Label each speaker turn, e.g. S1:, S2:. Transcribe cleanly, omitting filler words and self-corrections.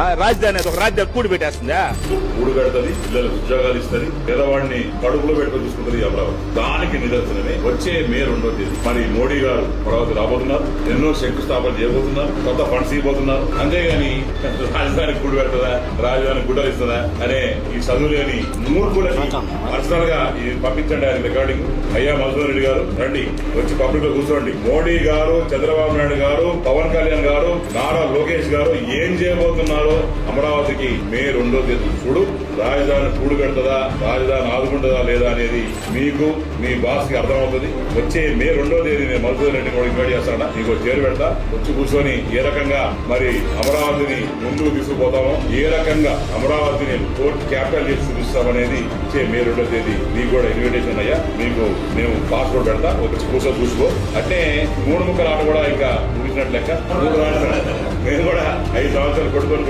S1: రాజధాని ఒక రాజ్యాన్ని కూడి పెట్టేస్తుందా?
S2: కూడు పెడుతుంది, పిల్లలకు ఉద్యోగాలు ఇస్తుంది, పేదవాడిని కడుపులో పెట్టుకొని చూసుకుంటుంది అమరావతి. దానికి నిదర్శనమే వచ్చే మే 2వ తేదీ మరి మోడీ గారు అమరావతి రాబోతున్నారు. ఎన్నో శంకుస్థాపన చేయబోతున్నారు, కొత్త ఫండ్స్ ఇవ్వబోతున్నారు. అంతేగాని రాజధానికి కూడు పెడుతుందా, రాజధానికి గుడ్డలు ఇస్తుందా అనే ఈ చదువులేని మూర్ఖులని పర్సనల్ గా పంపించండి. ఆయన రికార్డింగ్. అయ్యా మధుసూదన్ రెడ్డి గారు రండి, వచ్చి పబ్లిక్ లో కూర్చోండి. మోడీ గారు, చంద్రబాబు నాయుడు గారు, పవన్ కళ్యాణ్ గారు, నారా లోకేష్ గారు ఏం చేయబోతున్నారు అమరావతికి మే 2వ తేదీ చూడు. రాజధాని కూడు పెడుతుందా, రాజధాని ఆదుకుంటుందా లేదా అనేది మీకు మీ బాస్ కి అర్థమవుతుంది. వచ్చే మే 2వ తేదీ నేను మధుసూదన్ రెడ్డి కూడా ఇన్వైట్ చేస్తాడా, మీకు చేరు పెడతా. వచ్చి కూర్చొని ఏ రకంగా మరి అమరావతిని ముందుకు తీసుకుపోతామో, ఏ రకంగా అమరావతిని కోర్టు క్యాపిటల్ చేసి చూపిస్తామనేది వచ్చే మే 2వ తేదీ మీకు కూడా ఇన్విటేషన్ అయ్యా. మీకు మేము పాస్పోర్ట్ పెడతా, వచ్చి కూర్చొని చూసుకో. అంటే 3 ముక్కల ఆట కూడా ఇంకా ముగిసినట్లు లెక్క. 3 రాష్ట్రాలు మేము కూడా 5 సంవత్సరాలు కొట్టుకొని